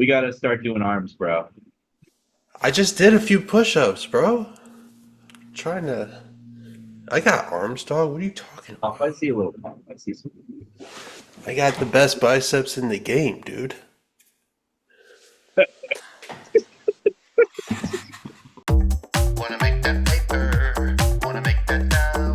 We got to start doing arms, bro. I just did a few push-ups, bro. Trying to. I got arms, dog. What are you talking Pump. about? I see a little pump. I see some. I got the best biceps in the game, dude. Wanna make that paper, wanna make that now.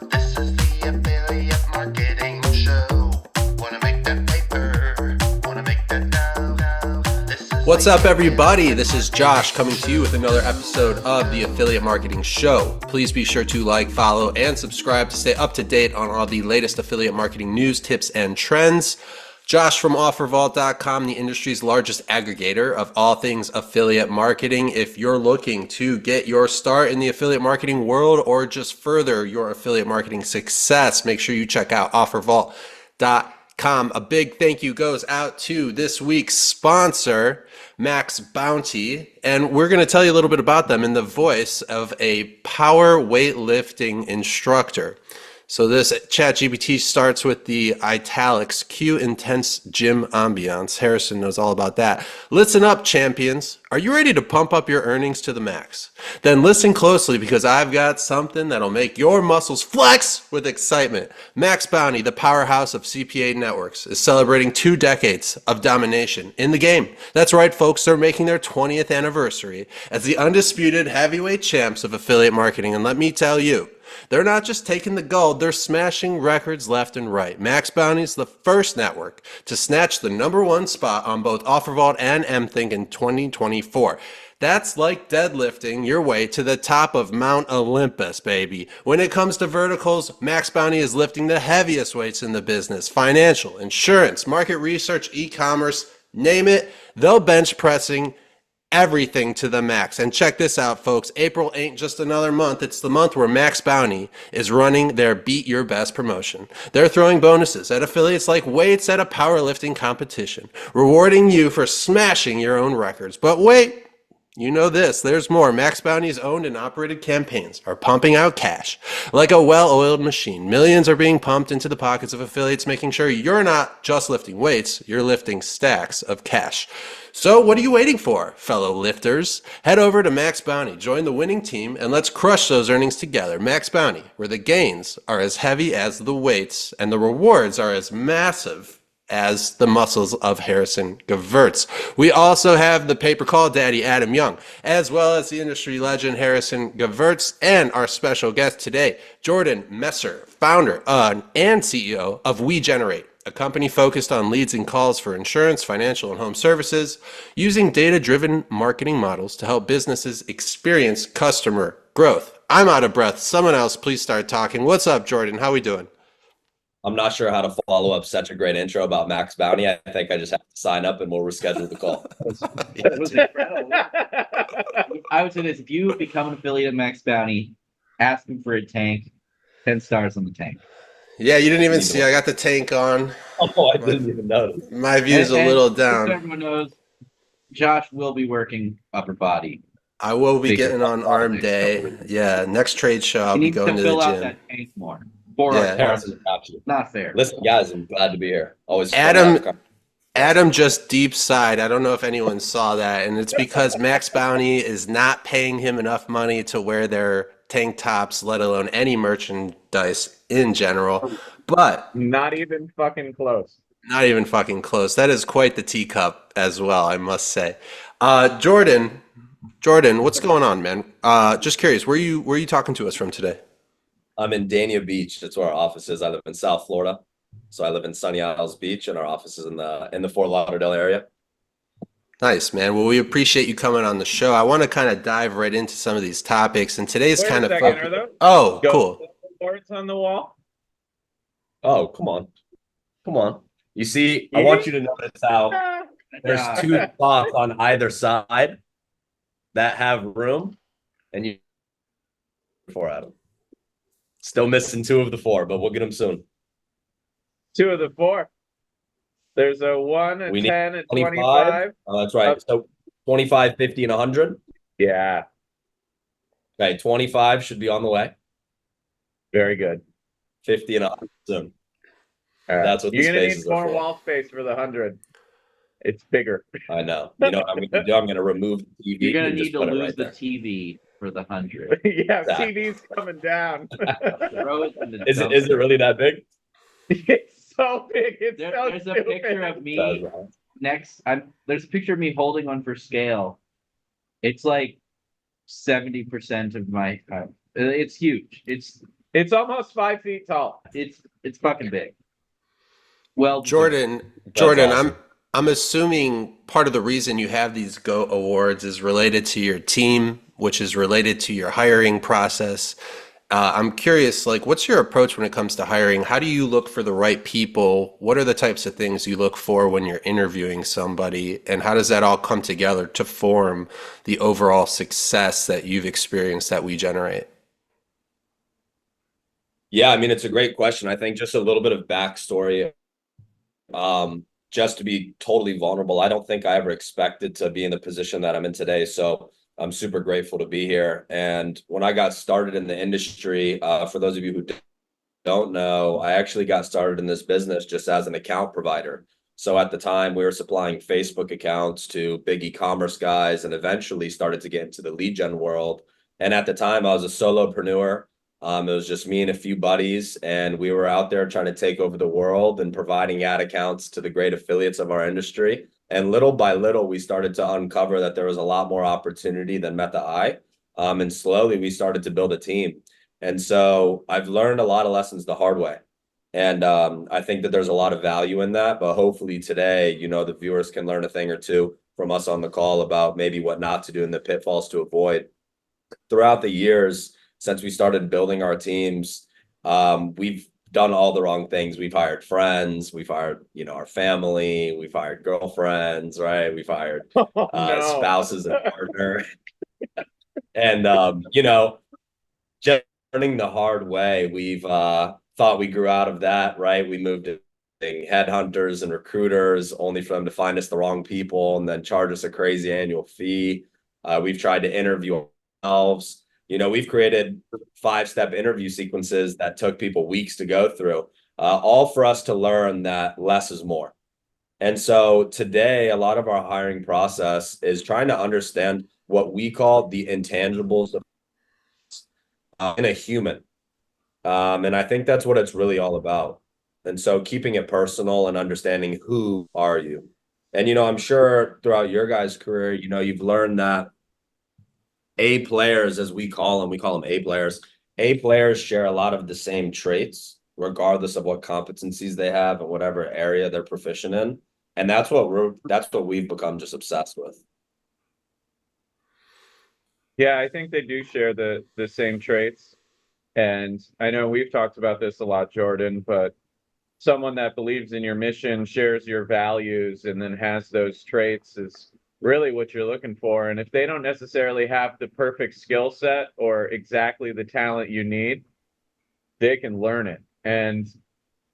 This is the affiliate marketing show. Wanna make that paper, wanna make that now. This is What's up, everybody? This is Josh coming to you with another episode of the Affiliate Marketing Show. Please be sure to like, follow, and subscribe to stay up to date on all the latest affiliate marketing news, tips, and trends. Josh from OfferVault.com, the industry's largest aggregator of all things affiliate marketing. If you're looking to get your start in the affiliate marketing world or just further your affiliate marketing success, make sure you check out OfferVault.com. A big thank you goes out to this week's sponsor, Max Bounty, and we're going to tell you a little bit about them in the voice of a power weightlifting instructor. So this ChatGPT starts with the italics, cue intense gym ambiance. Harrison knows all about that. Listen up, champions. Are you ready to pump up your earnings to the max? Then listen closely because I've got something that'll make your muscles flex with excitement. Max Bounty, the powerhouse of CPA networks, is celebrating 2 decades of domination in the game. That's right, folks. They're making their 20th anniversary as the undisputed heavyweight champs of affiliate marketing. And let me tell you, they're not just taking the gold, they're smashing records left and right. Max Bounty is the first network to snatch the #1 spot on both OfferVault and MThink in 2024. That's like deadlifting your way to the top of Mount Olympus, baby. When it comes to verticals, Max Bounty is lifting the heaviest weights in the business. Financial, insurance, market research, e-commerce, name it, they'll bench pressing everything to the max. And check this out, folks. April ain't just another month. It's the month where Max Bounty is running their Beat Your Best promotion. They're throwing bonuses at affiliates like weights at a powerlifting competition, rewarding you for smashing your own records. But wait, you know this, there's more. Max Bounty's owned and operated campaigns are pumping out cash like a well-oiled machine. Millions are being pumped into the pockets of affiliates, making sure you're not just lifting weights, you're lifting stacks of cash. So what are you waiting for, fellow lifters? Head over to Max Bounty, join the winning team, and let's crush those earnings together. Max Bounty, where the gains are as heavy as the weights and the rewards are as massive as the muscles of Harrison Gevirtz. We also have the paper call daddy, Adam Young, as well as the industry legend, Harrison Gevirtz, and our special guest today, Jordan Messer, founder and CEO of WeGenerate, a company focused on leads and calls for insurance, financial, and home services, using data-driven marketing models to help businesses experience customer growth. I'm out of breath. Someone else, please start talking. What's up, Jordan? How we doing? I'm not sure how to follow up such a great intro about Max Bounty. I think I just have to sign up and we'll reschedule the call. That was incredible. I would say this: if you become an affiliate of Max Bounty, ask him for a tank. 10 stars on the tank. Yeah, you didn't even see. I got the tank on. Oh, I didn't even notice. My view's a little Just so down. everyone knows, Josh will be working upper body. I will be Bigger getting on arm day. Yeah, next trade show, I'll He be needs to going to fill the out gym. that tank more. 4 Yeah. hours. Harrison, absolutely. Not fair. Listen, guys, I'm glad to be here. Always fun to Adam- have a conversation. Adam just deep sighed. I don't know if anyone saw that, and it's because Max Bounty is not paying him enough money to wear their tank tops, let alone any merchandise in general. But Not even fucking close. not even fucking close. That is quite the teacup as well, I must say. Jordan, what's going on, man? Just curious, where you talking to us from today? I'm in Dania Beach. That's where our office is. I live in South Florida. So I live in Sunny Isles Beach and our office is in the Fort Lauderdale area. Nice, man. Well, we appreciate you coming on the show. I want to kind of dive right into some of these topics, and today's Wait kind a of second, are those Oh, ghost cool. boards on the wall? Oh, come on. Come on. You see, I want you to notice how there's Yeah. 2 spots on either side that have room, and you 4 Adam. Still missing 2 of the 4, but we'll get them soon. 2 of the 4. There's a 1, a We need 10, a 25. 25. Oh, that's right. So 25, 50, and 100. Yeah, Okay, 25 should be on the way. very good. 50 and 100 soon. All right. That's what the You're gonna need spaces are more for. wall space for the 100. It's bigger. I know. You know what I'm gonna do? I'm gonna remove the TV You're gonna and need just to put it lose right the there. TV for the 100. Yeah, Exactly. TV's coming down. Throw it in the Is it really that big? It's so big. It's so There's a picture stupid. of me next. There's a picture of me holding one for scale. It's like 70% of my. It's huge. It's almost 5 feet tall. It's fucking big. Well, Jordan, awesome. I'm assuming part of the reason you have these Go Awards is related to your team, which is related to your hiring process. I'm curious, like, what's your approach when it comes to hiring? How do you look for the right people? What are the types of things you look for when you're interviewing somebody? And how does that all come together to form the overall success that you've experienced at WeGenerate? Yeah, I mean, it's a great question. I think just a little bit of backstory. Just to be totally vulnerable, I don't think I ever expected to be in the position that I'm in today. So I'm super grateful to be here. And when I got started in the industry, for those of you who don't know, I actually got started in this business just as an account provider. So at the time, we were supplying Facebook accounts to big e-commerce guys and eventually started to get into the lead gen world. And at the time, I was a solopreneur. It was just me and a few buddies, and we were out there trying to take over the world and providing ad accounts to the great affiliates of our industry. And little by little, we started to uncover that there was a lot more opportunity than met the eye. And slowly, we started to build a team. And so I've learned a lot of lessons the hard way. And I think that there's a lot of value in that. But hopefully today, you know, the viewers can learn a thing or two from us on the call about maybe what not to do and the pitfalls to avoid. Throughout the years, since we started building our teams, we've done all the wrong things. We've hired friends, we've hired, you know, our family, we've hired girlfriends, right? We've hired Oh, no. spouses and partner. And, you know, just learning the hard way, we've thought we grew out of that, right? We moved to being headhunters and recruiters only for them to find us the wrong people and then charge us a crazy annual fee. We've tried to interview ourselves. You know, we've created 5-step interview sequences that took people weeks to go through, all for us to learn that less is more. And so today, a lot of our hiring process is trying to understand what we call the intangibles in a human. And I think that's what it's really all about. And so keeping it personal and understanding who are you. And, you know, I'm sure throughout your guys' career, you know, you've learned that A players, as we call them A players. A players share a lot of the same traits, regardless of what competencies they have and whatever area they're proficient in. And that's what we've become just obsessed with. Yeah, I think they do share the same traits. And I know we've talked about this a lot, Jordan, but someone that believes in your mission, shares your values, and then has those traits is really what you're looking for. And if they don't necessarily have the perfect skill set or exactly the talent you need, they can learn it. And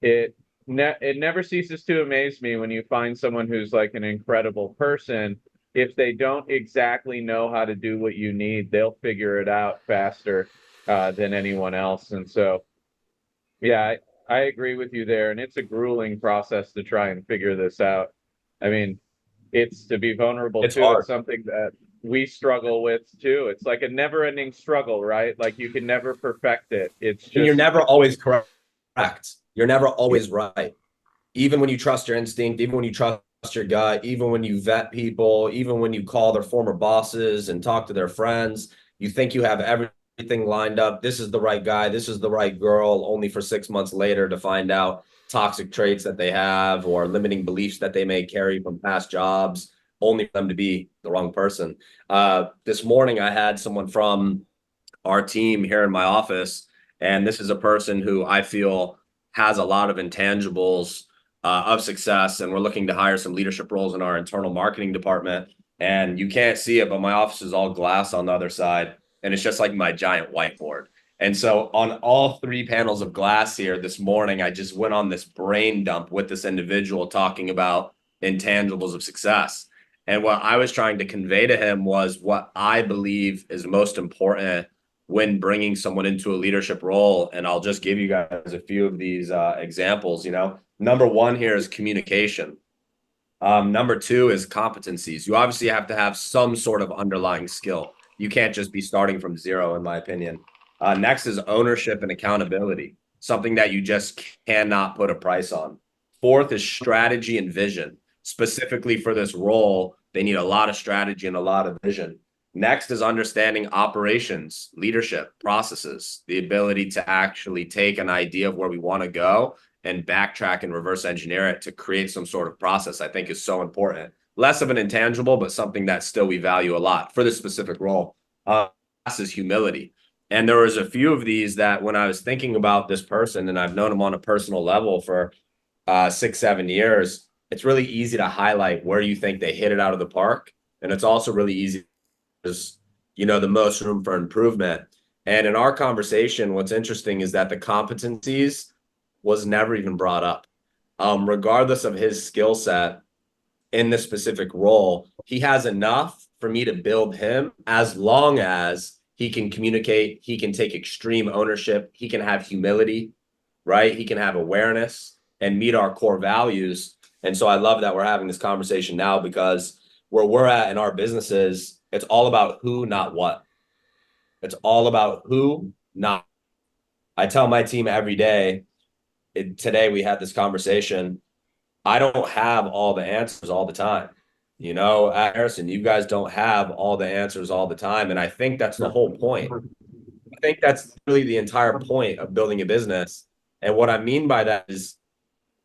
it never ceases to amaze me when you find someone who's like an incredible person. If they don't exactly know how to do what you need, they'll figure it out faster than anyone else. And so, yeah, I agree with you there. And it's a grueling process to try and figure this out. I mean, it's to be vulnerable It's too. hard. It's something that we struggle with too. It's like a never ending struggle, right? Like you can never perfect it. It's just, And you're never always correct. You're never always right. Even when you trust your instinct, even when you trust your gut, even when you vet people, even when you call their former bosses and talk to their friends, you think you have everything lined up. This is the right guy. This is the right girl, only for 6 months later to find out toxic traits that they have or limiting beliefs that they may carry from past jobs, only for them to be the wrong person. This morning, I had someone from our team here in my office, and this is a person who I feel has a lot of intangibles of success, and we're looking to hire some leadership roles in our internal marketing department. And you can't see it, but my office is all glass on the other side, and it's just like my giant whiteboard. And so on all 3 panels of glass here this morning, I just went on this brain dump with this individual talking about intangibles of success. And what I was trying to convey to him was what I believe is most important when bringing someone into a leadership role. And I'll just give you guys a few of these examples. You know, number 1 here is communication. Number two is competencies. You obviously have to have some sort of underlying skill. You can't just be starting from zero, in my opinion. Next is ownership and accountability, something that you just cannot put a price on. Fourth is strategy and vision. Specifically for this role, they need a lot of strategy and a lot of vision. Next is understanding operations, leadership, processes, the ability to actually take an idea of where we want to go and backtrack and reverse engineer it to create some sort of process, I think is so important. Less of an intangible, but something that still we value a lot for this specific role. Last is humility. And there was a few of these that when I was thinking about this person, and I've known him on a personal level for 6-7 years, it's really easy to highlight where you think they hit it out of the park. And it's also really easy is, the most room for improvement. And in our conversation, what's interesting is that the competencies was never even brought up. Regardless of his skill set in this specific role, he has enough for me to build him as long as he can communicate, he can take extreme ownership, he can have humility, right? He can have awareness and meet our core values. And so I love that we're having this conversation now, because where we're at in our businesses, it's all about who, not what. It's all about who, not. I tell my team every day, today we had this conversation. I don't have all the answers all the time. At Harrison, you guys don't have all the answers all the time. And I think that's the whole point. I think that's really the entire point of building a business. And what I mean by that is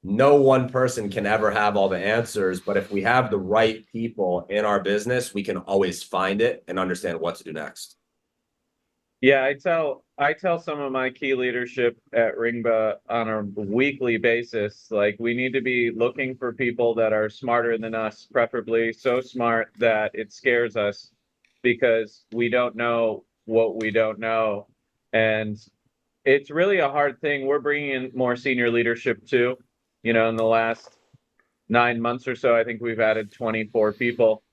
no one person can ever have all the answers, but if we have the right people in our business, we can always find it and understand what to do next. Yeah, I tell some of my key leadership at Ringba on a weekly basis, like we need to be looking for people that are smarter than us, preferably so smart that it scares us, because we don't know what we don't know. And it's really a hard thing. We're bringing in more senior leadership too. In the last 9 months or so, I think we've added 24 people,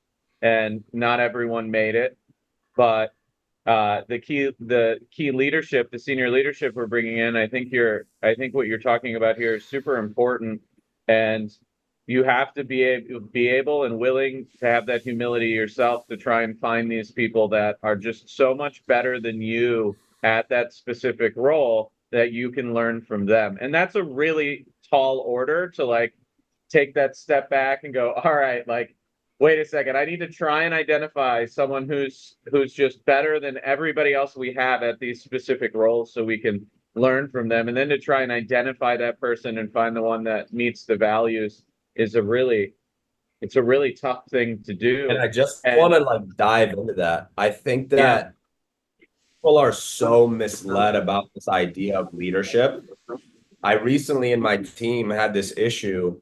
and not everyone made it, but the key leadership, the senior leadership we're bringing in, I think what you're talking about here is super important, and you have to be able and willing to have that humility yourself to try and find these people that are just so much better than you at that specific role that you can learn from them. And that's a really tall order to take that step back and go, all right, wait a second, I need to try and identify someone who's just better than everybody else we have at these specific roles so we can learn from them. And then to try and identify that person and find the one that meets the values is a really tough thing to do. And I just want to dive into that. I think that people are so misled about this idea of leadership. I recently in my team had this issue,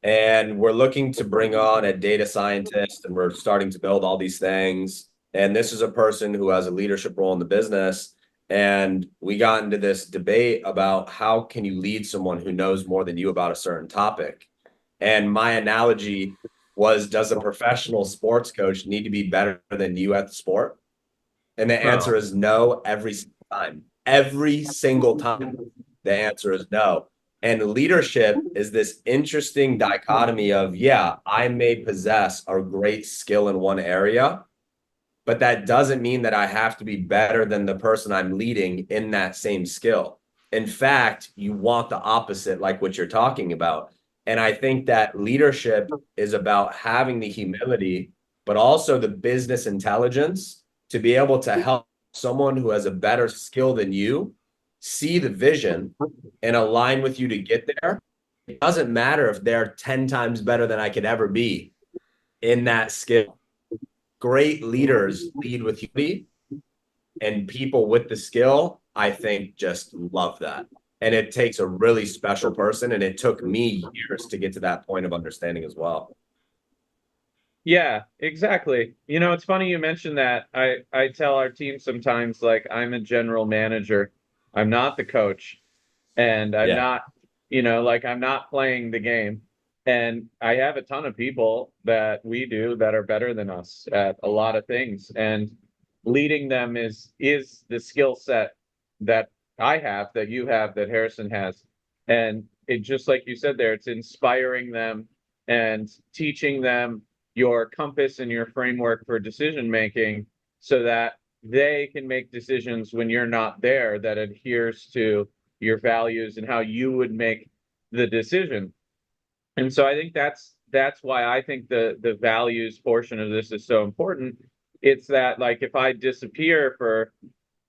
and we're looking to bring on a data scientist, and we're starting to build all these things. And this is a person who has a leadership role in the business. And we got into this debate about how can you lead someone who knows more than you about a certain topic. And my analogy was, does a professional sports coach need to be better than you at the sport? And the answer is no every single time. Every single time, the answer is no. And leadership is this interesting dichotomy of, yeah, I may possess a great skill in one area, but that doesn't mean that I have to be better than the person I'm leading in that same skill. In fact, you want the opposite, like what you're talking about. And I think that leadership is about having the humility, but also the business intelligence to be able to help someone who has a better skill than you see the vision and align with you to get there. It doesn't matter if they're 10 times better than I could ever be in that skill. Great leaders lead with humility, and people with the skill, I think, just love that. And it takes a really special person, and it took me years to get to that point of understanding as well. Yeah, exactly. It's funny you mentioned that. I tell our team sometimes, I'm a general manager. I'm not the coach, and I'm not, I'm not playing the game. And I have a ton of people that we do that are better than us at a lot of things. And leading them is the skill set that I have, that you have, that Harrison has. And it, just like you said there, it's inspiring them and teaching them your compass and your framework for decision making so that they can make decisions when you're not there that adheres to your values and how you would make the decision. And so I think that's why I think the values portion of this is so important. It's that, like, if I disappear for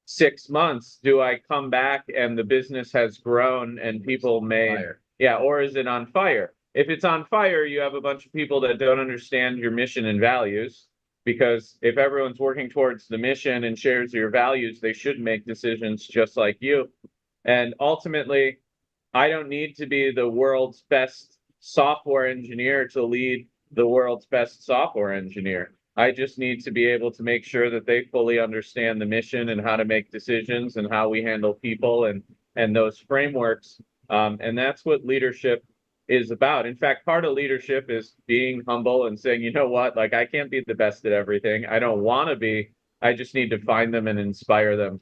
6 months, do I come back and the business has grown and people may, yeah, or is it on fire? If it's on fire, you have a bunch of people that don't understand your mission and values, because if everyone's working towards the mission and shares your values, they should make decisions just like you. And ultimately, I don't need to be the world's best software engineer to lead the world's best software engineer. I just need to be able to make sure that they fully understand the mission and how to make decisions and how we handle people and those frameworks. And that's what leadership is about. In fact, part of leadership is being humble and saying, you know what, like, I can't be the best at everything. I don't want to be. I just need to find them and inspire them.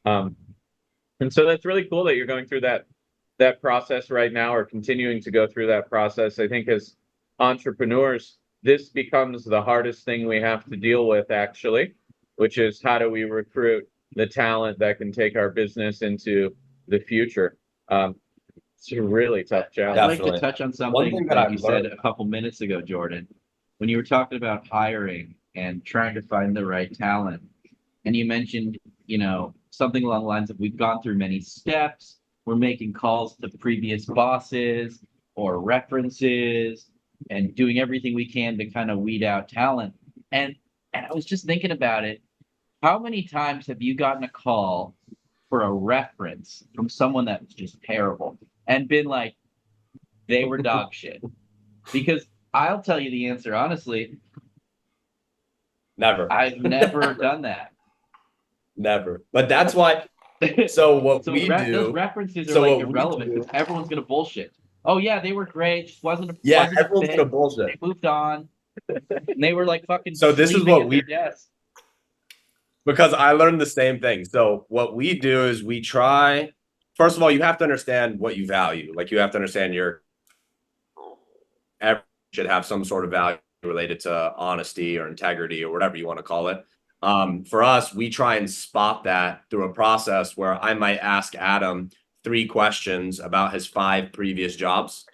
And so that's really cool that you're going through that process right now, or continuing to go through that process. I think as entrepreneurs, this becomes the hardest thing we have to deal with, actually, which is how do we recruit the talent that can take our business into the future. It's a really tough challenge. I'd like Definitely. to touch on One something thing that that I've you said learned- a couple minutes ago, Jordan, when you were talking about hiring and trying to find the right talent. And you mentioned, something along the lines of, we've gone through many steps. We're making calls to previous bosses or references and doing everything we can to kind of weed out talent. And I was just thinking about it. How many times have you gotten a call for a reference from someone that was just terrible and been like, they were dog shit? Because I'll tell you the answer, honestly, Never. I've never done that. Never. But that's why. So what So we those do. references are so like what we irrelevant do- because everyone's gonna bullshit. Oh yeah, they were great. Just wasn't Yeah, wasn't a everyone's fit. gonna bullshit. They moved on. And they were like fucking So this is sleeping what at we- their desk. Because I learned the same thing. So what we do is we try. First of all, you have to understand what you value. Like, you have to understand everyone should have some sort of value related to honesty or integrity or whatever you want to call it. For us, we try and spot that through a process where I might ask Adam 3 questions about his 5 previous jobs.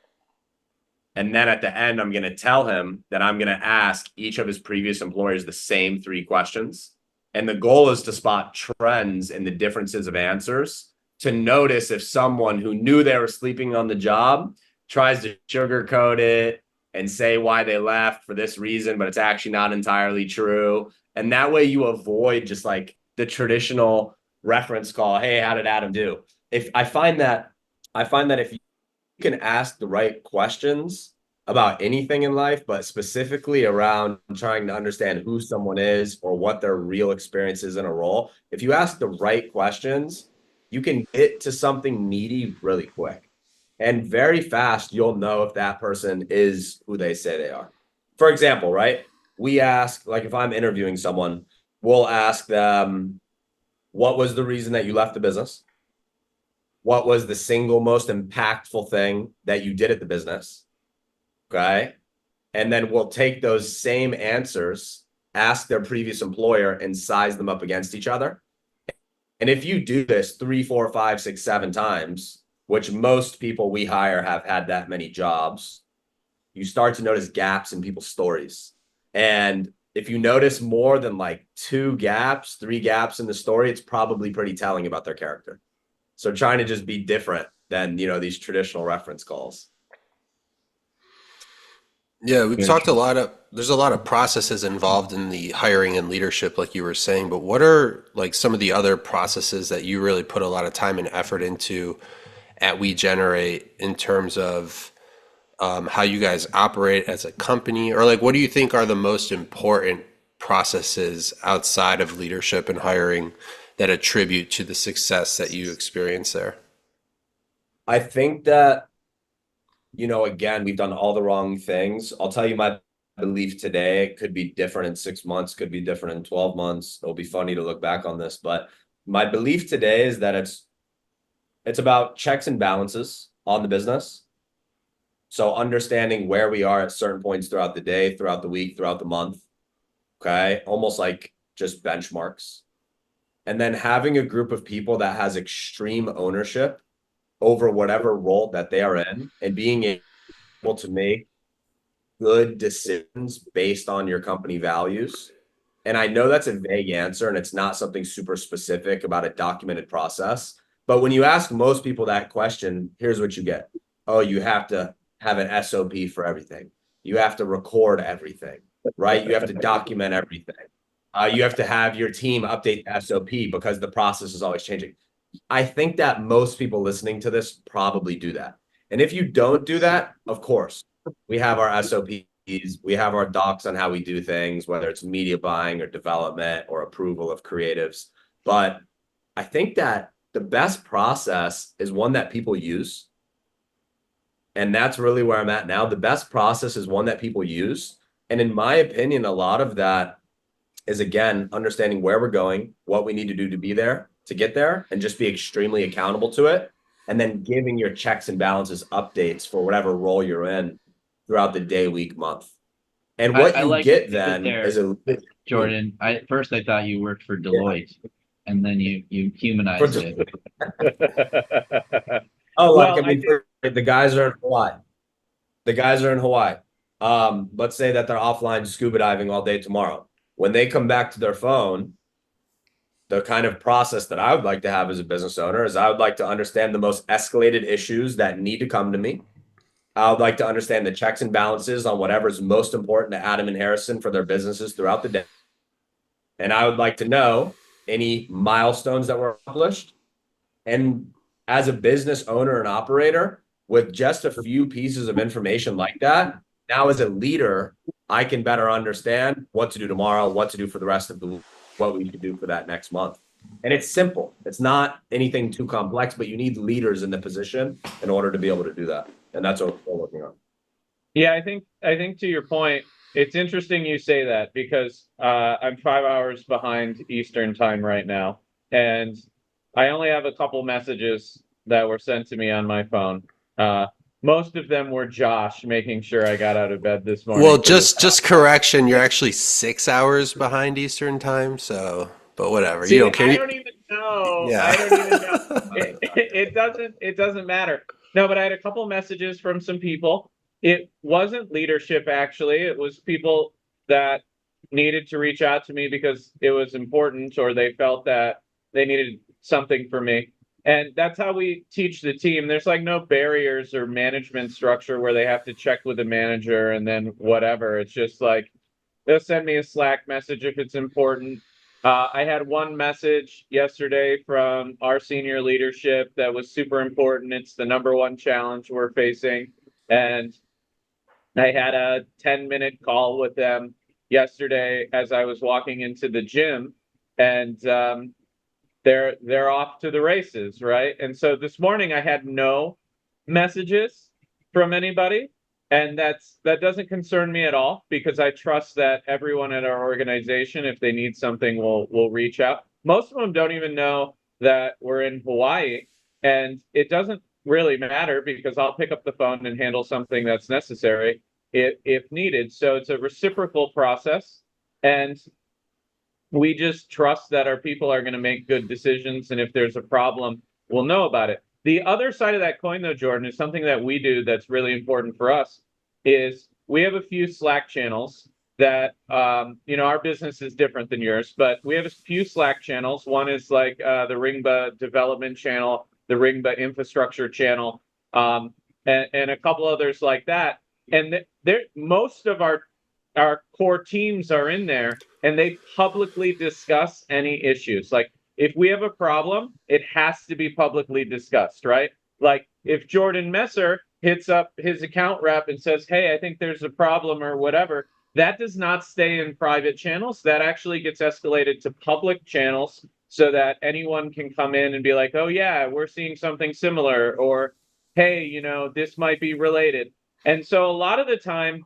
And then at the end, I'm going to tell him that I'm going to ask each of his previous employers the same 3 questions. And the goal is to spot trends in the differences of answers, to notice if someone who knew they were sleeping on the job tries to sugarcoat it and say why they left for this reason, but it's actually not entirely true. And that way you avoid just like the traditional reference call. Hey, how did Adam do? If I find that if you can ask the right questions about anything in life, but specifically around trying to understand who someone is or what their real experience is in a role, if you ask the right questions, you can get to something meaty really quick. And very fast, you'll know if that person is who they say they are. For example, right? We ask, like, if I'm interviewing someone, we'll ask them, what was the reason that you left the business? What was the single most impactful thing that you did at the business? Okay. And then we'll take those same answers, ask their previous employer, and size them up against each other. And if you do this 3, 4, 5, 6, 7 times, which most people we hire have had that many jobs, you start to notice gaps in people's stories. And if you notice more than like 2 gaps, 3 gaps in the story, it's probably pretty telling about their character. So trying to just be different than, these traditional reference calls. Yeah, we've talked there's a lot of processes involved in the hiring and leadership, like you were saying, but what are like some of the other processes that you really put a lot of time and effort into at WeGenerate in terms of how you guys operate as a company? Or like, what do you think are the most important processes outside of leadership and hiring that attribute to the success that you experience there? I think that, again, we've done all the wrong things. I'll tell you my belief today. It could be different in 6 months, could be different in 12 months. It'll be funny to look back on this, but my belief today is that it's about checks and balances on the business. So understanding where we are at certain points throughout the day, throughout the week, throughout the month. Okay. Almost like just benchmarks. And then having a group of people that has extreme ownership over whatever role that they are in, and being able to make good decisions based on your company values. And I know that's a vague answer and it's not something super specific about a documented process. But when you ask most people that question, here's what you get. Oh, you have to have an SOP for everything. You have to record everything, right? You have to document everything. You have to have your team update the SOP because the process is always changing. I think that most people listening to this probably do that. And if you don't do that, of course, we have our SOPs, we have our docs on how we do things, whether it's media buying or development or approval of creatives. But I think that the best process is one that people use. And that's really where I'm at now. The best process is one that people use. And in my opinion, a lot of that is, again, understanding where we're going, what we need to do to be there, to get there, and just be extremely accountable to it. And then giving your checks and balances updates for whatever role you're in throughout the day, week, month. And what I you like get it then there, is a Jordan. First I thought you worked for Deloitte, and then you humanized it. oh, like Well, I mean, the guys are in Hawaii. The guys are in Hawaii. Let's say that they're offline scuba diving all day tomorrow. When they come back to their phone, the kind of process that I would like to have as a business owner is I would like to understand the most escalated issues that need to come to me. I would like to understand the checks and balances on whatever is most important to Adam and Harrison for their businesses throughout the day. And I would like to know any milestones that were accomplished. And as a business owner and operator, with just a few pieces of information like that, now as a leader, I can better understand what to do tomorrow, what to do for the rest of the week, what we should do for that next month. And it's simple. It's not anything too complex, but you need leaders in the position in order to be able to do that. And that's what we're working on. Yeah, I think to your point, it's interesting you say that because I'm 5 hours behind Eastern time right now, and I only have a couple messages that were sent to me on my phone. Most of them were Josh making sure I got out of bed this morning. Well, just correction, you're actually 6 hours behind Eastern time, so but whatever. See, You don't care. I don't even know. Yeah. I don't even know. It doesn't matter. No, but I had a couple messages from some people. It wasn't leadership, actually. It was people that needed to reach out to me because it was important or they felt that they needed something from me. And that's how we teach the team. There's like no barriers or management structure where they have to check with the manager and then whatever. It's just like they'll send me a Slack message if it's important. I had one message yesterday from our senior leadership that was super important. It's the number one challenge we're facing. And I had a 10-minute call with them yesterday as I was walking into the gym, and they're off to the races, right? And so this morning I had no messages from anybody, and that doesn't concern me at all because I trust that everyone at our organization, if they need something, will reach out. Most of them don't even know that we're in Hawaii, and it doesn't really matter because I'll pick up the phone and handle something that's necessary if needed. So it's a reciprocal process, and we just trust that our people are going to make good decisions, and if there's a problem, we'll know about it. The other side of that coin, though, Jordan, is something that we do that's really important for us, is we have a few Slack channels that, our business is different than yours, but we have a few Slack channels. One is like the Ringba development channel, the Ringba infrastructure channel, and a couple others like that. And most of our core teams are in there, and they publicly discuss any issues. Like if we have a problem, it has to be publicly discussed, right? Like if Jordan Messer hits up his account rep and says, hey, I think there's a problem or whatever, that does not stay in private channels. That actually gets escalated to public channels so that anyone can come in and be like, oh yeah, we're seeing something similar, or hey, this might be related. And so a lot of the time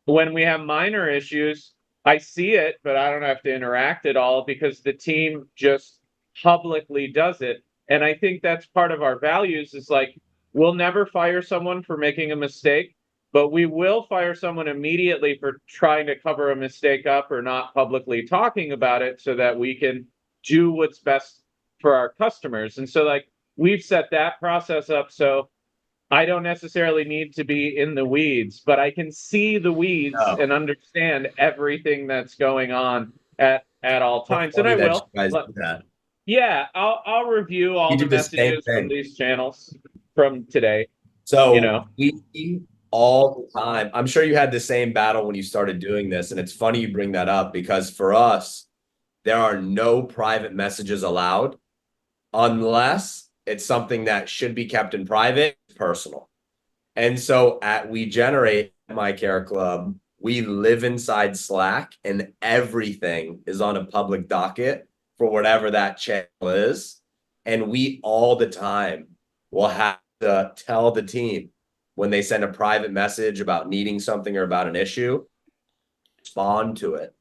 when we have minor issues, I see it, but I don't have to interact at all because the team just publicly does it. And I think that's part of our values is like, we'll never fire someone for making a mistake, but we will fire someone immediately for trying to cover a mistake up or not publicly talking about it so that we can do what's best for our customers. And so like we've set that process up so I don't necessarily need to be in the weeds, but I can see the weeds No. and understand everything that's going on at all times. And Funny I that will. you guys But do that. yeah, I'll review all You the do the same messages from thing. these channels from today. So You know. we all the time, I'm sure you had the same battle when you started doing this. And it's funny you bring that up because for us, there are no private messages allowed unless it's something that should be kept in private, personal. And so at WeGenerate, my care club, we live inside Slack and everything is on a public docket for whatever that channel is. And we all the time will have to tell the team when they send a private message about needing something or about an issue, respond to it.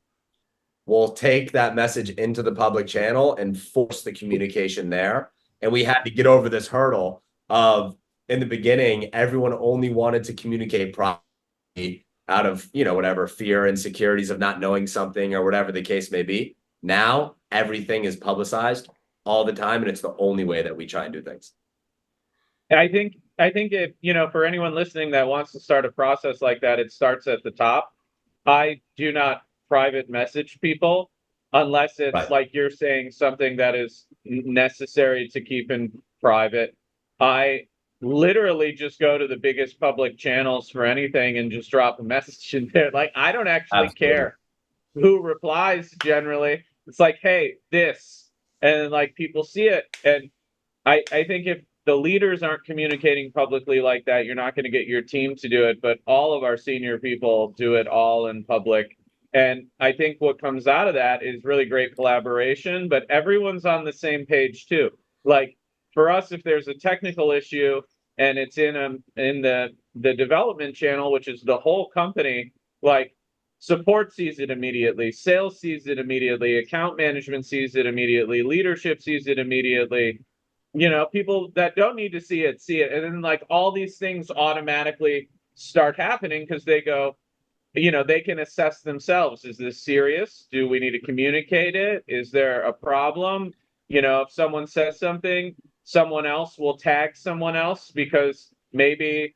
We'll take that message into the public channel and force the communication there. And we had to get over this hurdle of, in the beginning, everyone only wanted to communicate properly out of, whatever fear, insecurities of not knowing something or whatever the case may be. Now everything is publicized all the time, and it's the only way that we try and do things. I think if, for anyone listening that wants to start a process like that, it starts at the top. I do not private message people unless it's Right. like you're saying something that is necessary to keep in private. I literally just go to the biggest public channels for anything and just drop a message in there. Like I don't actually Absolutely. care who replies generally. It's like, hey, this, and like people see it. And I think if the leaders aren't communicating publicly like that, you're not going to get your team to do it. But all of our senior people do it all in public. And I think what comes out of that is really great collaboration, but everyone's on the same page too. Like for us, if there's a technical issue and it's in the development channel, which is the whole company, like support sees it immediately, sales sees it immediately, account management sees it immediately, leadership sees it immediately. People that don't need to see it. And then like all these things automatically start happening because they go, they can assess themselves. Is this serious? Do we need to communicate it? Is there a problem? If someone says something, someone else will tag someone else because maybe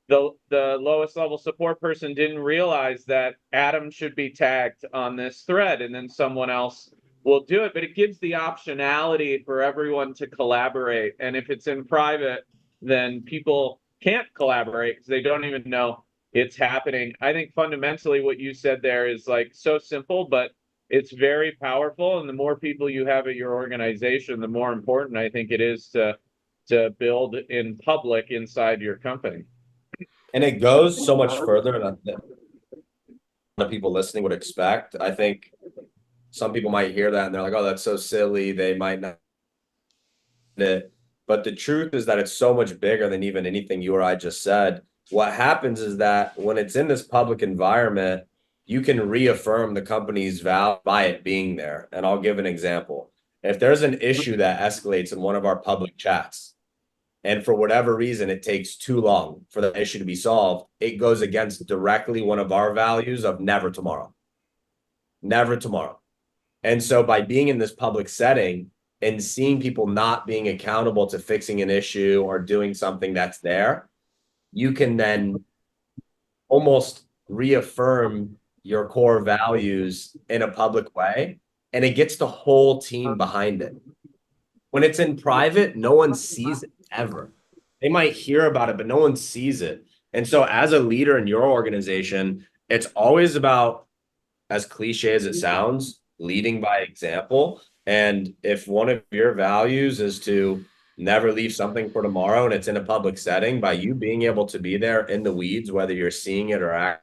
the lowest level support person didn't realize that Adam should be tagged on this thread, and then someone else will do it. But it gives the optionality for everyone to collaborate. And if it's in private, then people can't collaborate because they don't even know it's happening. I think fundamentally what you said there is like so simple, but it's very powerful. And the more people you have at your organization, the more important I think it is to build in public inside your company. And it goes so much further than a lot of people listening would expect. I think some people might hear that and they're like, oh, that's so silly. They might not. But the truth is that it's so much bigger than even anything you or I just said. What happens is that when it's in this public environment, you can reaffirm the company's value by it being there. And I'll give an example. If there's an issue that escalates in one of our public chats, and for whatever reason, it takes too long for the issue to be solved, it goes against directly one of our values of never tomorrow. Never tomorrow. And so by being in this public setting and seeing people not being accountable to fixing an issue or doing something that's there, you can then almost reaffirm your core values in a public way, and it gets the whole team behind it. When it's in private, no one sees it ever. They might hear about it, but no one sees it. And so as a leader in your organization, it's always about, as cliche as it sounds, leading by example. And if one of your values is to never leave something for tomorrow and it's in a public setting, by you being able to be there in the weeds, whether you're seeing it or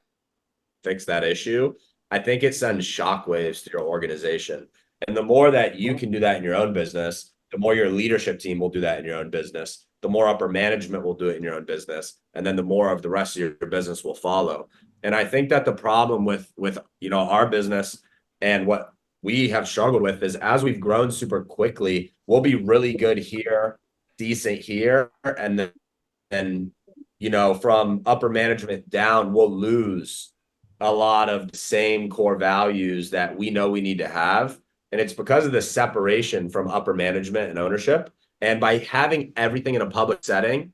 fix that issue, I think it sends shockwaves to your organization. And the more that you can do that in your own business, the more your leadership team will do that in your own business, the more upper management will do it in your own business, and then the more of the rest of your business will follow. And I think that the problem with our business and what we have struggled with is as we've grown super quickly, we'll be really good here, decent here, and then you know, from upper management down, we'll lose a lot of the same core values that we know we need to have. And it's because of the separation from upper management and ownership. And by having everything in a public setting,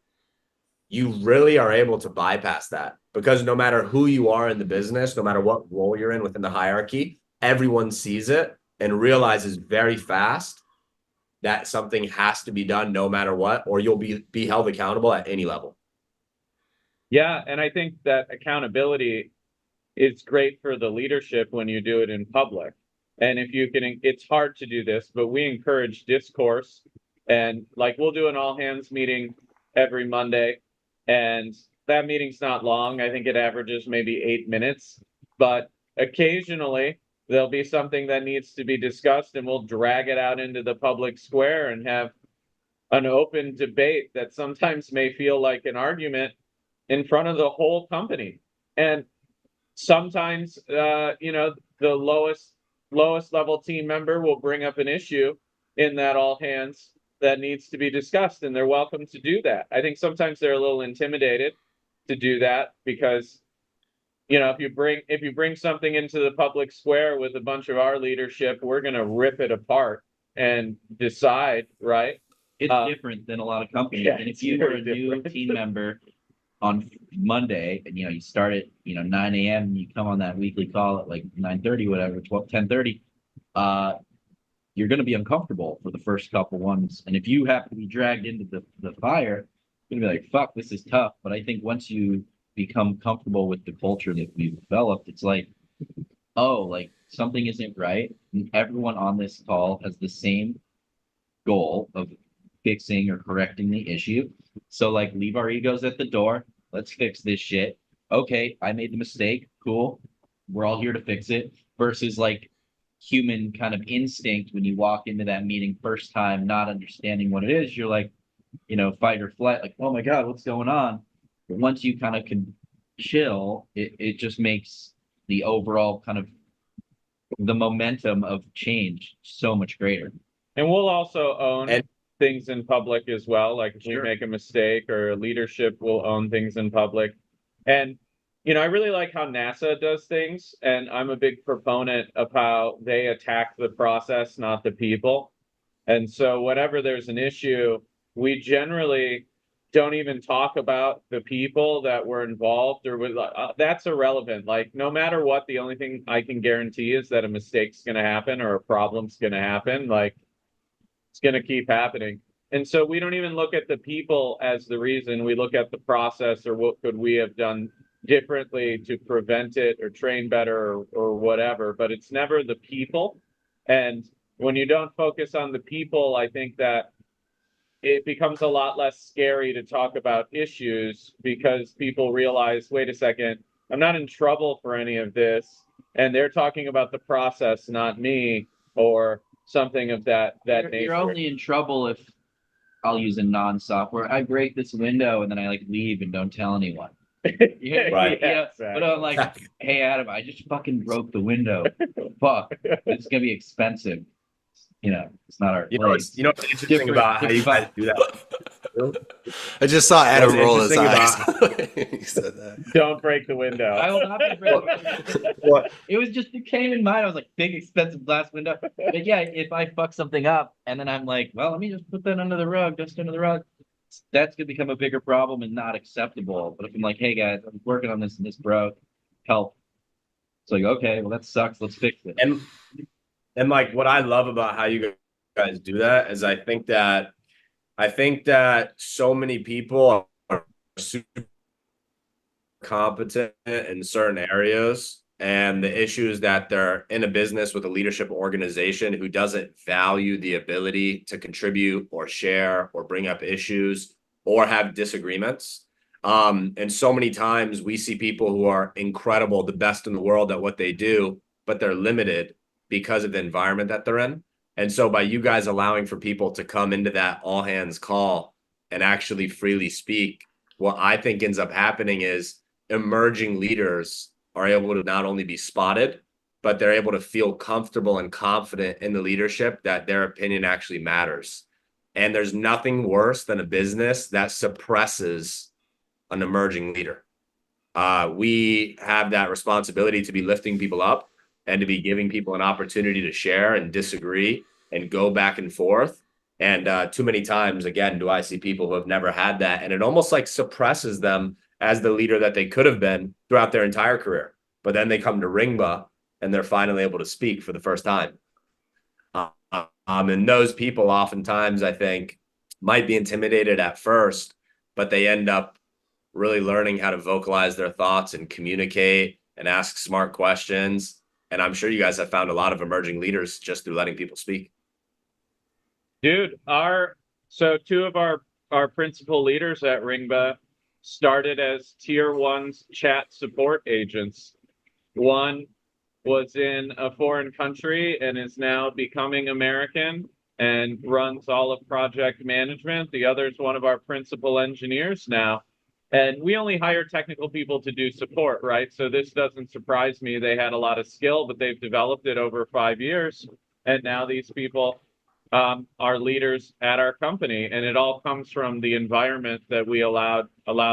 you really are able to bypass that, because no matter who you are in the business, no matter what role you're in within the hierarchy, everyone sees it and realizes very fast that something has to be done no matter what, or you'll be held accountable at any level. Yeah, and I think that accountability is great for the leadership when you do it in public. And if you can, it's hard to do this, but we encourage discourse. And like we'll do an all hands meeting every Monday, and that meeting's not long. I think it averages maybe 8 minutes, but occasionally there'll be something that needs to be discussed, and we'll drag it out into the public square and have an open debate that sometimes may feel like an argument in front of the whole company. And sometimes, you know, the lowest level team member will bring up an issue in that all hands that needs to be discussed, and they're welcome to do that. I think sometimes they're a little intimidated to do that because, you know, if you bring something into the public square with a bunch of our leadership, we're going to rip it apart and decide, right? It's different than a lot of companies. Yeah, And if it's you were very a new different. team member on Monday and, you know, you start at, you know, 9 a.m. and you come on that weekly call at like 9:30, whatever, 10:30, you're going to be uncomfortable for the first couple ones. And if you have to be dragged into the fire, you're going to be like, fuck, this is tough. But I think once you become comfortable with the culture that we've developed, it's like, oh, like something isn't right. And everyone on this call has the same goal of fixing or correcting the issue. So like leave our egos at the door. Let's fix this shit. Okay, I made the mistake. Cool. We're all here to fix it. Versus like human kind of instinct when you walk into that meeting first time, not understanding what it is, you're like, you know, fight or flight, like, oh my God, what's going on? But once you kind of can chill, it just makes the overall kind of the momentum of change so much greater. And we'll also own And- things in public as well. Like if Sure. we make a mistake, or leadership will own things in public. And, you know, I really like how NASA does things. And I'm a big proponent of how they attack the process, not the people. And so whenever there's an issue, we generally don't even talk about the people that were involved, or with that's irrelevant. Like no matter what, the only thing I can guarantee is that a mistake's going to happen or a problem's going to happen. Like it's going to keep happening. And so we don't even look at the people as the reason. We look at the process, or what could we have done differently to prevent it or train better, or whatever. But it's never the people. And when you don't focus on the people, I think that it becomes a lot less scary to talk about issues, because people realize, wait a second, I'm not in trouble for any of this. And they're talking about the process, not me, or something of that nature. You're only in trouble if I'll use a non-software. I break this window and then I like leave and don't tell anyone. Yeah, Right. yeah. Exactly. But I'm like, hey Adam, I just fucking broke the window. Fuck, it's gonna be expensive. You know, it's not our place. You know what's interesting Different- about how you guys do that? I just saw Adam What's roll his eyes. interesting He said that. Don't break the window. I will not be breaking. What? It was just, it came in mind. I was like, big expensive glass window. But yeah, if I fuck something up and then I'm like, well, let me just put that under the rug, dust under the rug, that's gonna become a bigger problem and not acceptable. But if I'm like, hey guys, I'm working on this and this broke, help. It's like, okay, well that sucks. Let's fix it. And like what I love about how you guys do that is I think that so many people are super competent in certain areas, and the issue is that they're in a business with a leadership organization who doesn't value the ability to contribute or share or bring up issues or have disagreements. And so many times we see people who are incredible, the best in the world at what they do, but they're limited because of the environment that they're in. And so by you guys allowing for people to come into that all hands call and actually freely speak, what I think ends up happening is emerging leaders are able to not only be spotted, but they're able to feel comfortable and confident in the leadership that their opinion actually matters. And there's nothing worse than a business that suppresses an emerging leader. We have that responsibility to be lifting people up and to be giving people an opportunity to share and disagree and go back and forth. And too many times, again, do I see people who have never had that, and it almost like suppresses them as the leader that they could have been throughout their entire career. But then they come to Ringba and they're finally able to speak for the first time. And those people oftentimes, I think, might be intimidated at first, but they end up really learning how to vocalize their thoughts and communicate and ask smart questions. And I'm sure you guys have found a lot of emerging leaders just through letting people speak. Dude, so two of our principal leaders at Ringba started as tier 1 chat support agents. One was in a foreign country and is now becoming American and runs all of project management. The other is one of our principal engineers now. And we only hire technical people to do support, right? So this doesn't surprise me. They had a lot of skill, but they've developed it over 5 years. And now these people are leaders at our company. And it all comes from the environment that we allowed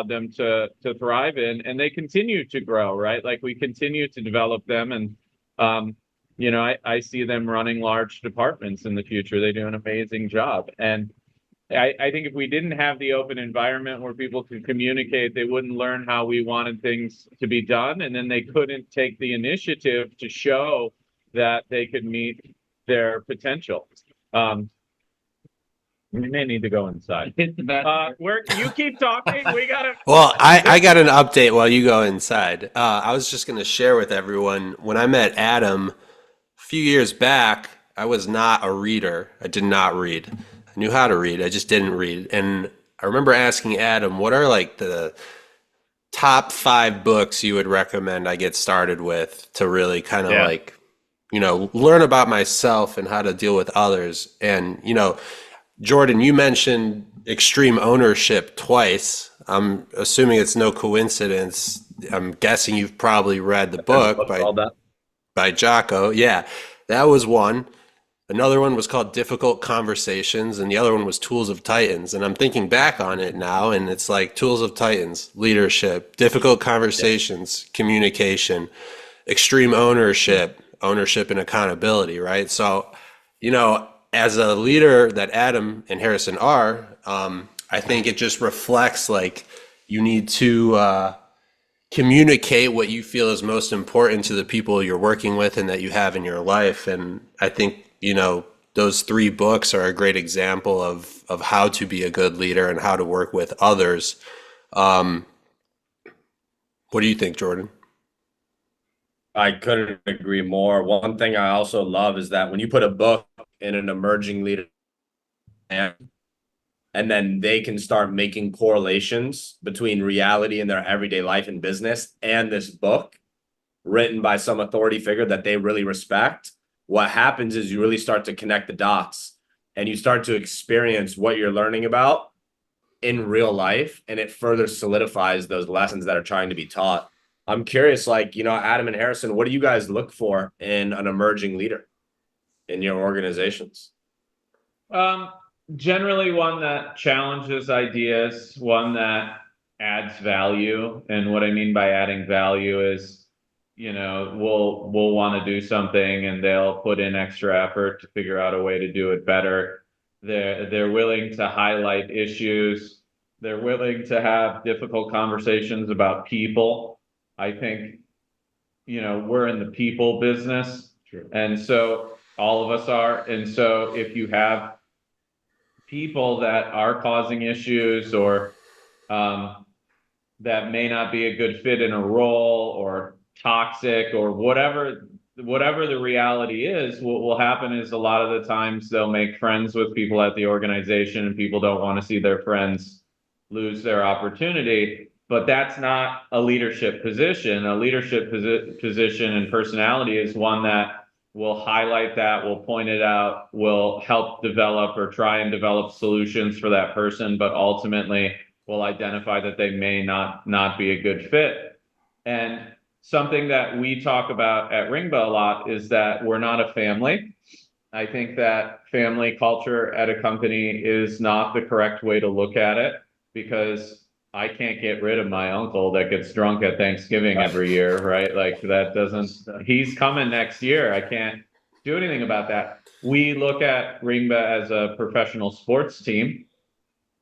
them to thrive in. And they continue to grow, right? Like we continue to develop them. And, I see them running large departments in the future. They do an amazing job. And I think if we didn't have the open environment where people could communicate, they wouldn't learn how we wanted things to be done. And then they couldn't take the initiative to show that they could meet their potential. We may need to go inside. Where you keep talking, we gotta. Well, I got an update while you go inside. I was just going to share with everyone, when I met Adam a few years back, I was not a reader. I did not read. I knew how to read. I just didn't read. And I remember asking Adam, what are like the top 5 books you would recommend I get started with to really kind of learn about myself and how to deal with others. And, Jordan, you mentioned extreme ownership twice. I'm assuming it's no coincidence. I'm guessing you've probably read the book by Jocko. Yeah, that was one. Another one was called Difficult Conversations, and the other one was Tools of Titans. And I'm thinking back on it now, and it's like Tools of Titans, leadership, difficult conversations, communication, extreme ownership and accountability, right? So, as a leader that Adam and Harrison are, I think it just reflects like you need to communicate what you feel is most important to the people you're working with and that you have in your life. And I think, those 3 books are a great example of how to be a good leader and how to work with others. What do you think, Jordan? I couldn't agree more. One thing I also love is that when you put a book in an emerging leader and then they can start making correlations between reality in their everyday life and business and this book written by some authority figure that they really respect, what happens is you really start to connect the dots and you start to experience what you're learning about in real life, and it further solidifies those lessons that are trying to be taught. I'm curious, Adam and Harrison, what do you guys look for in an emerging leader in your organizations? Generally one that challenges ideas, one that adds value. And what I mean by adding value is, we'll want to do something and they'll put in extra effort to figure out a way to do it better. They're willing to highlight issues. They're willing to have difficult conversations about people. I think, we're in the people business. Sure. And so all of us are. And so if you have people that are causing issues or that may not be a good fit in a role or toxic or whatever the reality is, what will happen is a lot of the times they'll make friends with people at the organization and people don't want to see their friends lose their opportunity. But that's not a leadership position. A leadership position and personality is one that will highlight that, will point it out, will help develop or try and develop solutions for that person, but ultimately will identify that they may not be a good fit. And something that we talk about at Ringba a lot is that we're not a family. I think that family culture at a company is not the correct way to look at it, because I can't get rid of my uncle that gets drunk at Thanksgiving every year, right? Like that doesn't, he's coming next year. I can't do anything about that. We look at Ringba as a professional sports team.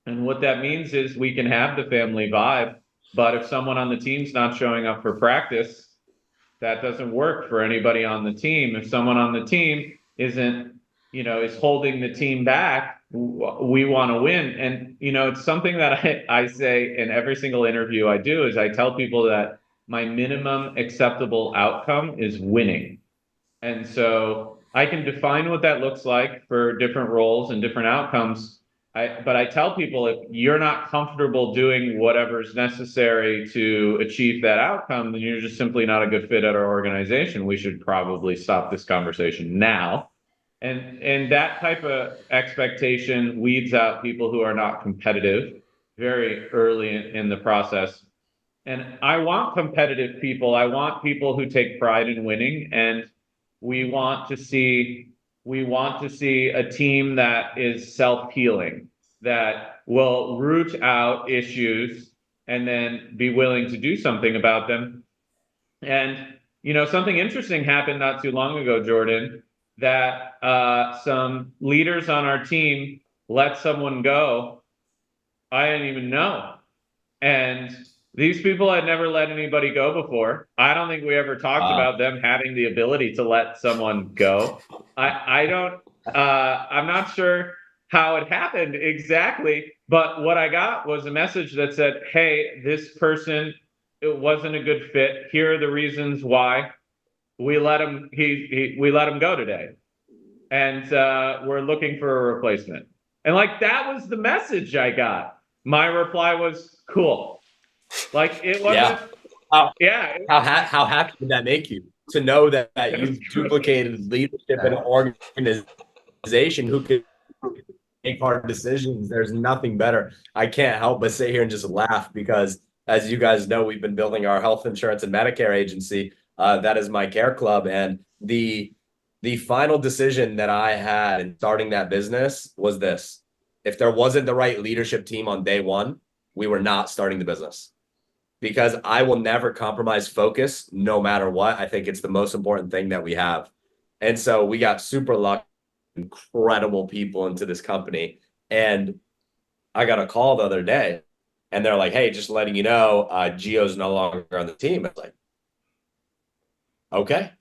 And what that means is we can have the family vibe, but if someone on the team's not showing up for practice, that doesn't work for anybody on the team. If someone on the team isn't, is holding the team back, we want to win. And, it's something that I say in every single interview I do is I tell people that my minimum acceptable outcome is winning. And so I can define what that looks like for different roles and different outcomes. But I tell people if you're not comfortable doing whatever's necessary to achieve that outcome, then you're just simply not a good fit at our organization. We should probably stop this conversation now. And that type of expectation weeds out people who are not competitive very early in the process. And I want competitive people. I want people who take pride in winning. And we want to see a team that is self-healing, that will root out issues and then be willing to do something about them. And something interesting happened not too long ago, Jordan, that some leaders on our team let someone go I didn't even know. And these people had never let anybody go before. I don't think we ever talked about them having the ability to let someone go. I don't, I'm not sure how it happened exactly, but what I got was a message that said, hey, this person, it wasn't a good fit. Here are the reasons why we let him, we let him go today. And we're looking for a replacement. And like, that was the message I got. My reply was cool. Like it wasn't. Yeah. How happy did that make you to know that you've duplicated leadership in an organization who could make hard decisions? There's nothing better. I can't help but sit here and just laugh because, as you guys know, we've been building our health insurance and Medicare agency. That is my care club, and the final decision that I had in starting that business was this: if there wasn't the right leadership team on day one, we were not starting the business. Because I will never compromise focus no matter what. I think it's the most important thing that we have. And so we got super lucky, incredible people into this company. And I got a call the other day and they're like, hey, just letting you know, Gio's no longer on the team. I was like, okay.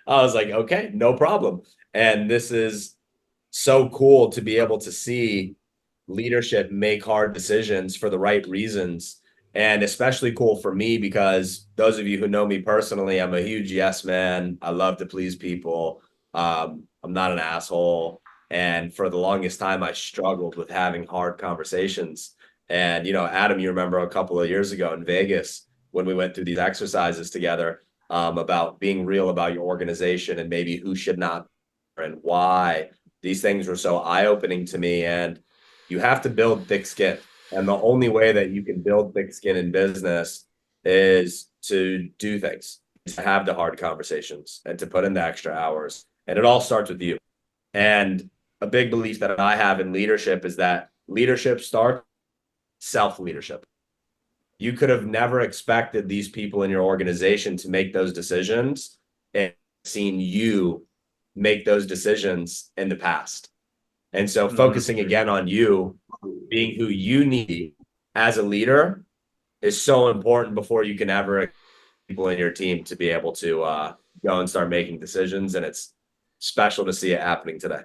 I was like, okay, no problem. And this is so cool to be able to see leadership make hard decisions for the right reasons. And especially cool for me because those of you who know me personally, I'm a huge yes man. I love to please people. I'm not an asshole. And for the longest time, I struggled with having hard conversations. And, Adam, you remember a couple of years ago in Vegas when we went through these exercises together about being real about your organization and maybe who should not and why. These things were so eye-opening to me. And you have to build thick skin. And the only way that you can build thick skin in business is to do things, to have the hard conversations and to put in the extra hours. And it all starts with you. And a big belief that I have in leadership is that leadership starts self-leadership. You could have never expected these people in your organization to make those decisions and seen you make those decisions in the past. And so focusing again on you, being who you need as a leader is so important before you can ever people in your team to be able to go and start making decisions. And it's special to see it happening today.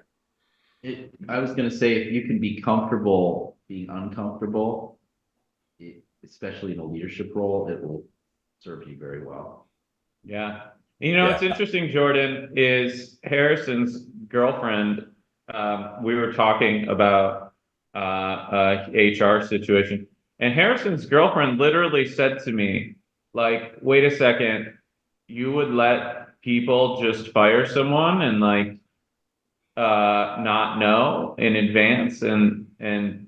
I was going to say, if you can be comfortable being uncomfortable, especially in a leadership role, it will serve you very well. Yeah. What's interesting, Jordan, is Harrison's girlfriend. We were talking about HR situation, and Harrison's girlfriend literally said to me, like, wait a second, you would let people just fire someone and not know in advance and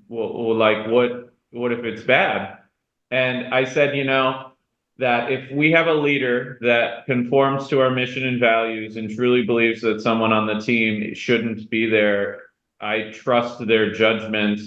well, like what if it's bad? And I said, that if we have a leader that conforms to our mission and values and truly believes that someone on the team shouldn't be there, I trust their judgment.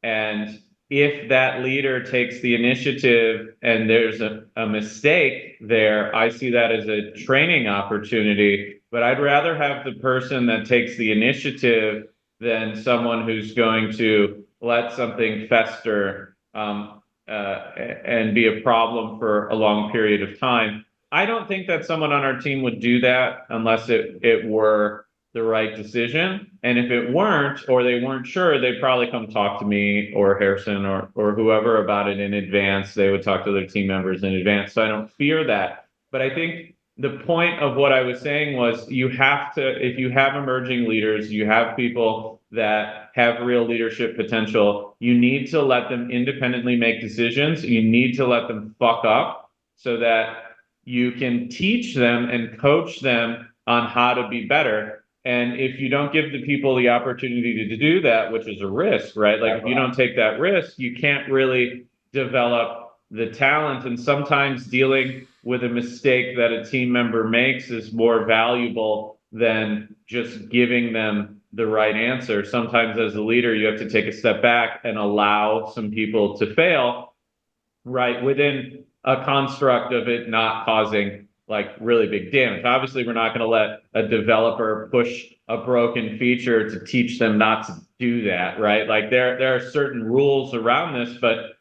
And if that leader takes the initiative and there's a mistake there, I see that as a training opportunity. But I'd rather have the person that takes the initiative than someone who's going to let something fester and be a problem for a long period of time. I don't think that someone on our team would do that unless it were the right decision. And if it weren't, or they weren't sure, they'd probably come talk to me or Harrison or whoever about it in advance. They would talk to their team members in advance. So I don't fear that. But I think the point of what I was saying was you have to, if you have emerging leaders, you have people that have real leadership potential, you need to let them independently make decisions. You need to let them fuck up so that you can teach them and coach them on how to be better. And if you don't give the people the opportunity to do that, which is a risk, right? Like if you don't take that risk, you can't really develop the talent. And sometimes dealing with a mistake that a team member makes is more valuable than just giving them the right answer. Sometimes as a leader, you have to take a step back and allow some people to fail, right, within a construct of it not causing like really big damage. Obviously, we're not going to let a developer push a broken feature to teach them not to do that, right? Like there are certain rules around this, but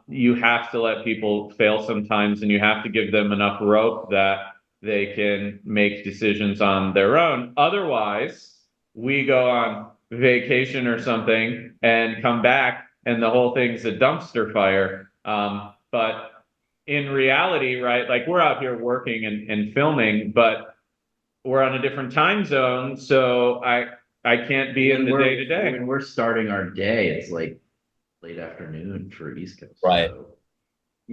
you have to let people fail sometimes, and you have to give them enough rope that they can make decisions on their own. Otherwise, we go on vacation or something and come back, and the whole thing's a dumpster fire. But in reality, right, like we're out here working and filming, but we're on a different time zone, so I can't be in the day to day. When we're starting our day, it's like late afternoon for East Coast. Right. So,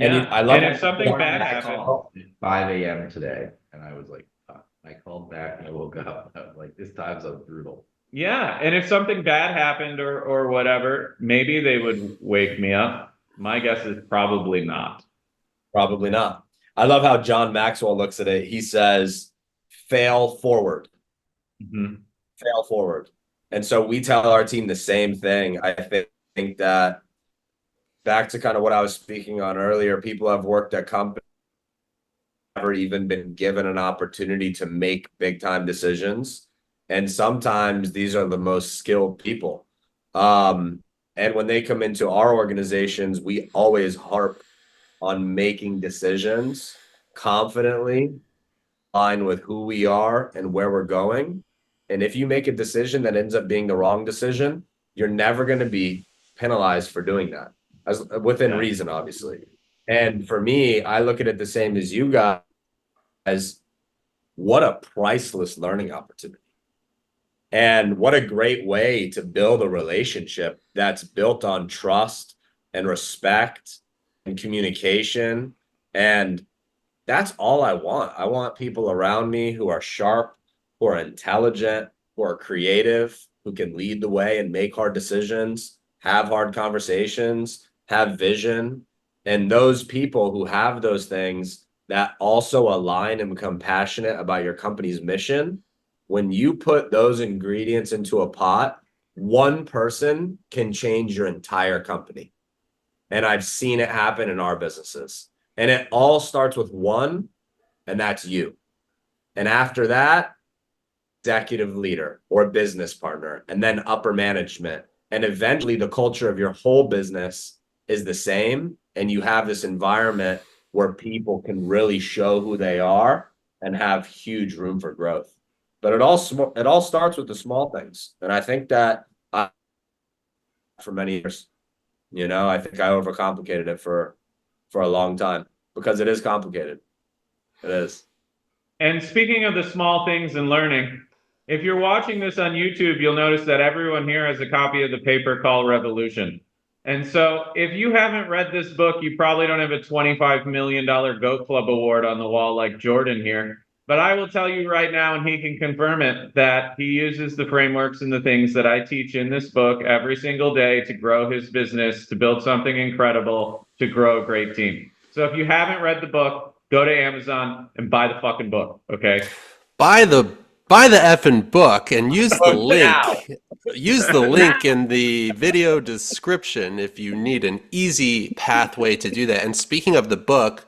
And Yeah, I love and it. if something bad I happens, called at 5 a.m. today, and I was like, fuck. I called back and I woke up. I was like, this time's so brutal. yeah, and if something bad happened or whatever, maybe they would wake me up. My guess is probably not. Probably not. I love how John Maxwell looks at it. He says, fail forward. Mhm. Fail forward. And so we tell our team the same thing. I think that back to kind of what I was speaking on earlier, people have worked at companies never even been given an opportunity to make big time decisions. And sometimes these are the most skilled people. And when they come into our organizations, we always harp on making decisions confidently, align with who we are and where we're going. And if you make a decision that ends up being the wrong decision, you're never going to be penalized for doing that, as within reason, obviously. And for me, I look at it the same as you guys. What a priceless learning opportunity. And what a great way to build a relationship that's built on trust and respect and communication. And that's all I want. I want people around me who are sharp, who are intelligent, who are creative, who can lead the way and make hard decisions, have hard conversations, have vision. And those people who have those things that also align and become passionate about your company's mission, when you put those ingredients into a pot, one person can change your entire company. And I've seen it happen in our businesses. And it all starts with one, and that's you. And after that, executive leader or business partner, and then upper management. And eventually the culture of your whole business is the same. And you have this environment where people can really show who they are and have huge room for growth. But it all starts with the small things. And I think that for many years, I think I overcomplicated it for a long time because it is complicated. It is. And speaking of the small things and learning, if you're watching this on YouTube, you'll notice that everyone here has a copy of the paper called Revolution. And so if you haven't read this book, you probably don't have a $25 million Goat Club award on the wall like Jordan here. But I will tell you right now, and he can confirm it, that he uses the frameworks and the things that I teach in this book every single day to grow his business, to build something incredible, to grow a great team. So if you haven't read the book, go to Amazon and buy the fucking book, okay? Buy the buy the effing book and use the Book link. now. Use the link in the video description if you need an easy pathway to do that. And speaking of the book,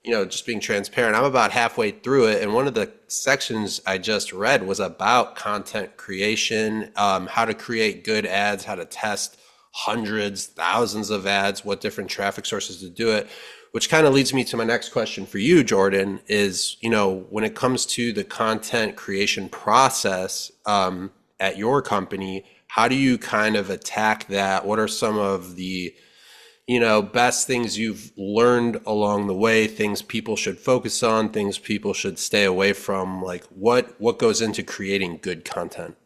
just being transparent, I'm about halfway through it, and one of the sections I just read was about content creation, how to create good ads, how to test hundreds, thousands of ads, what different traffic sources to do it. Which kind of leads me to my next question for you, Jordan, is, when it comes to the content creation process at your company, how do you kind of attack that? What are some of the, best things you've learned along the way, things people should focus on, things people should stay away from? Like what goes into creating good content?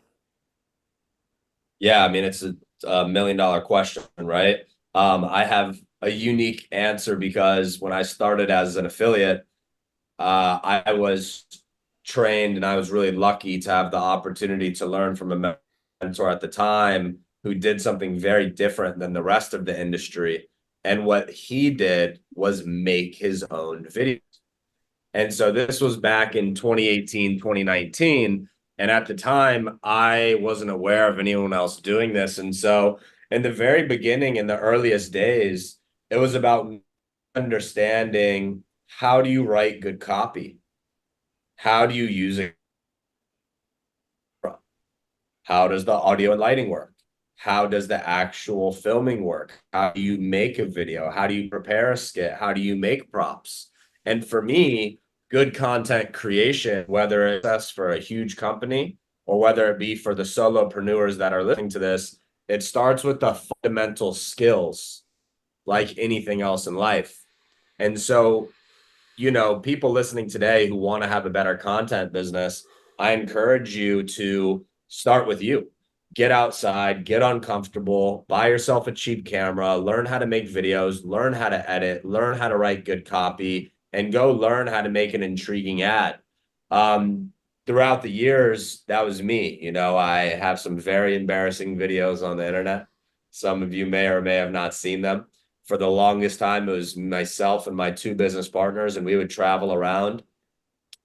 Yeah, I mean, it's a $1 million question, right? I have a unique answer because when I started as an affiliate, I was trained and I was really lucky to have the opportunity to learn from a mentor at the time who did something very different than the rest of the industry. And what he did was make his own videos. And so this was back in 2018, 2019. And at the time, I wasn't aware of anyone else doing this. And so in the very beginning, in the earliest days, it was about understanding, how do you write good copy? How do you use it? How does the audio and lighting work? How does the actual filming work? How do you make a video? How do you prepare a skit? How do you make props? And for me, good content creation, whether it's for a huge company or whether it be for the solopreneurs that are listening to this, it starts with the fundamental skills like anything else in life. And so, people listening today who want to have a better content business, I encourage you to start with you. Get outside, get uncomfortable, buy yourself a cheap camera, learn how to make videos, learn how to edit, learn how to write good copy, and go learn how to make an intriguing ad. Throughout the years, that was me. I have some very embarrassing videos on the internet. Some of you may or may have not seen them. For the longest time, it was myself and my two business partners, and we would travel around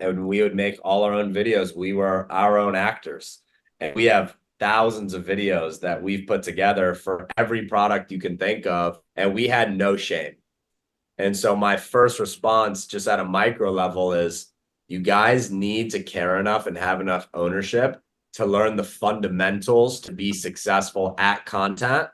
and we would make all our own videos. We were our own actors. And we have thousands of videos that we've put together for every product you can think of, and we had no shame. And so my first response, just at a micro level, is you guys need to care enough and have enough ownership to learn the fundamentals to be successful at content.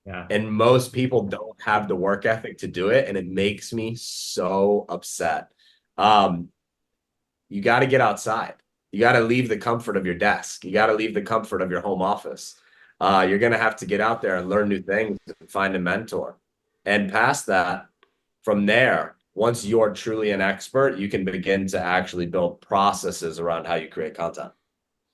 Yeah. And most people don't have the work ethic to do it, and it makes me so upset. You got to get outside. You got to leave the comfort of your desk. You got to leave the comfort of your home office. You're going to have to get out there and learn new things and find a mentor. And past that, from there, once you're truly an expert, you can begin to actually build processes around how you create content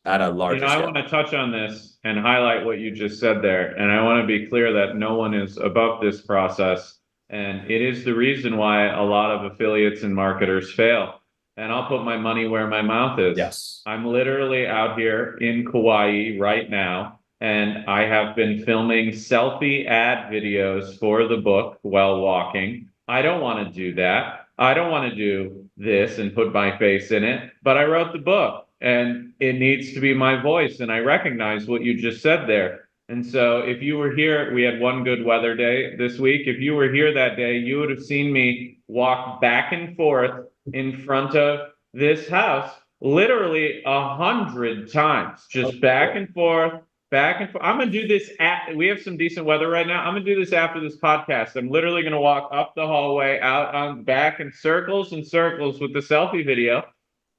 at a larger I scale. want to touch on this and highlight what you just said there. And I want to be clear that no one is above this process. And it is the reason why a lot of affiliates and marketers fail. And I'll put my money where my mouth is. Yes. I'm literally out here in Kauai right now, and I have been filming selfie ad videos for the book while walking. I don't want to do that. I don't want to do this and put my face in it, but I wrote the book and it needs to be my voice. And I recognize what you just said there. And so if you were here, we had one good weather day this week. If you were here that day, you would have seen me walk back and forth in front of this house literally 100 times, just back and forth, back and forth. I'm gonna do this we have some decent weather right now. I'm gonna do this after this podcast. I'm literally gonna walk up the hallway, out on back in circles and circles with the selfie video.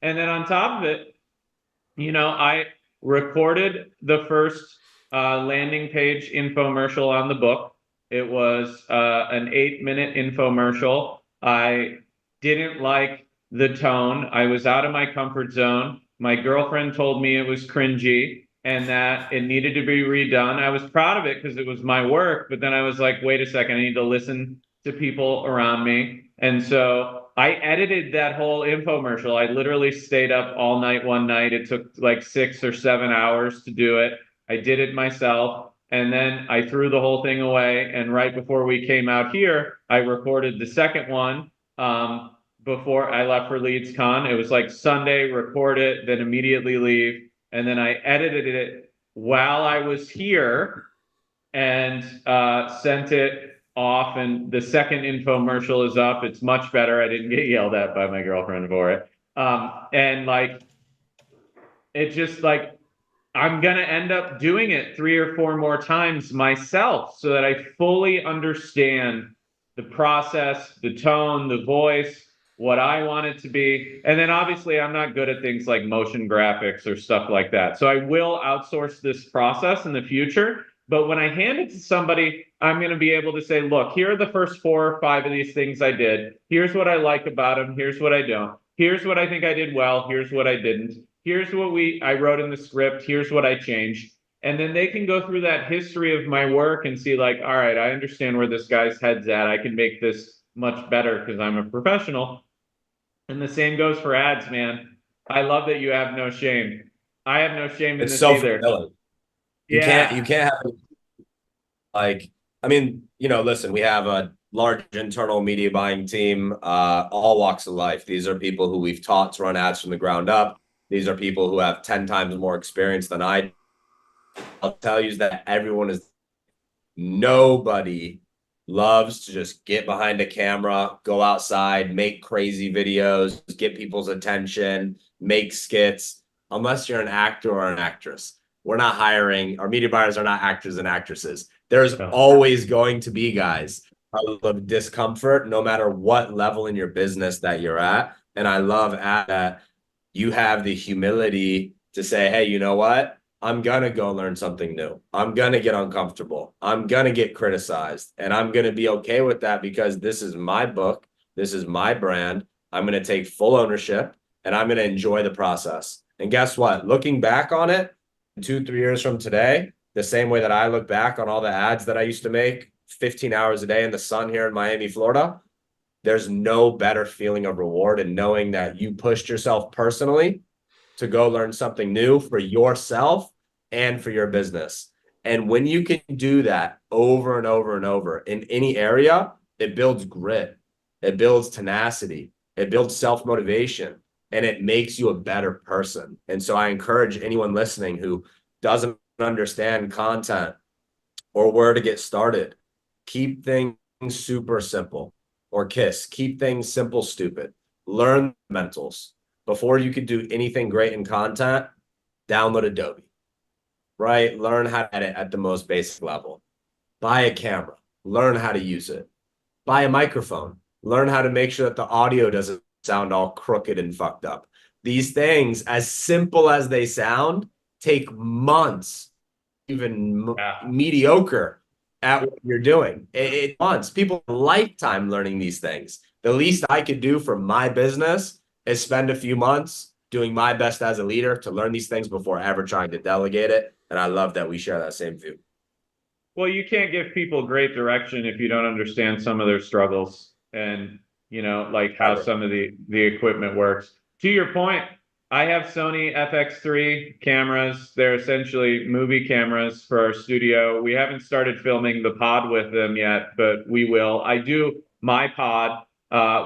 And then on top of it, I recorded the first landing page infomercial on the book. It was an 8-minute infomercial. I didn't like the tone. I was out of my comfort zone. My girlfriend told me it was cringy and that it needed to be redone. I was proud of it because it was my work, but then I was like, wait a second, I need to listen to people around me. And so I edited that whole infomercial. I literally stayed up all night one night. It took like 6 or 7 hours to do it. I did it myself. And then I threw the whole thing away. And right before we came out here, I recorded the second one. before I left for Leeds Con. It was like Sunday, record it, then immediately leave. And then I edited it while I was here and sent it off. And the second infomercial is up. It's much better. I didn't get yelled at by my girlfriend for it. And like, it just like, I'm going to end up doing it 3 or 4 more times myself so that I fully understand the process, the tone, the voice, what I want it to be. And then obviously I'm not good at things like motion graphics or stuff like that. So I will outsource this process in the future. But when I hand it to somebody, I'm going to be able to say, look, here are the first 4 or 5 of these things I did. Here's what I like about them. Here's what I don't. Here's what I think I did well. Here's what I didn't. Here's what I wrote in the script. Here's what I changed. And then they can go through that history of my work and see like, all right, I understand where this guy's head's at. I can make this much better because I'm a professional. And the same goes for ads, man. I love that you have no shame. I have no shame in It's this so either. fulfilling. You can't have like, I mean, listen, we have a large internal media buying team, all walks of life. These are people who we've taught to run ads from the ground up. These are people who have 10 times more experience than I. I'll tell you that nobody loves to just get behind a camera, go outside, make crazy videos, get people's attention, make skits, unless you're an actor or an actress. We're not hiring, our media buyers are not actors and actresses. There's always going to be guys of discomfort, no matter what level in your business that you're at. And I love that you have the humility to say, hey, you know what? I'm going to go learn something new. I'm going to get uncomfortable. I'm going to get criticized. And I'm going to be okay with that because this is my book. This is my brand. I'm going to take full ownership and I'm going to enjoy the process. And guess what? Looking back on it 2-3 years from today, the same way that I look back on all the ads that I used to make 15 hours a day in the sun here in Miami, Florida, there's no better feeling of reward in knowing that you pushed yourself personally to go learn something new for yourself and for your business. And when you can do that over and over and over in any area, it builds grit, it builds tenacity, it builds self-motivation, and it makes you a better person. And so I encourage anyone listening who doesn't understand content or where to get started, keep things super simple, or keep things simple, stupid. Learn fundamentals. Before you could do anything great in content, download Adobe, right? Learn how to edit at the most basic level. Buy a camera, learn how to use it. Buy a microphone, learn how to make sure that the audio doesn't sound all crooked and fucked up. These things, as simple as they sound, take months, even mediocre at what you're doing. It months. People have a lifetime learning these things. The least I could do for my business is spend a few months doing my best as a leader to learn these things before ever trying to delegate it. And I love that we share that same view. Well, you can't give people great direction if you don't understand some of their struggles and, like how some of the equipment works. To your point, I have Sony FX3 cameras. They're essentially movie cameras for our studio. We haven't started filming the pod with them yet, but we will. I do my pod,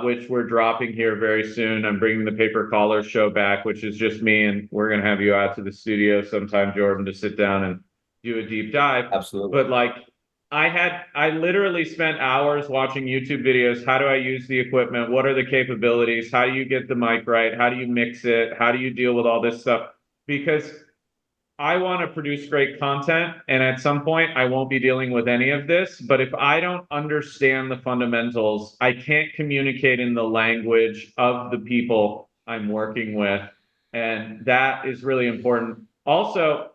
which we're dropping here very soon. I'm bringing the Paper Collar show back, which is just me, and we're going to have you out to the studio sometime, Jordan, to sit down and do a deep dive. Absolutely. But like, I literally spent hours watching YouTube videos. How do I use the equipment? What are the capabilities? How do you get the mic right? How do you mix it? How do you deal with all this stuff? Because I want to produce great content, and at some point I won't be dealing with any of this. But if I don't understand the fundamentals, I can't communicate in the language of the people I'm working with. And that is really important. Also,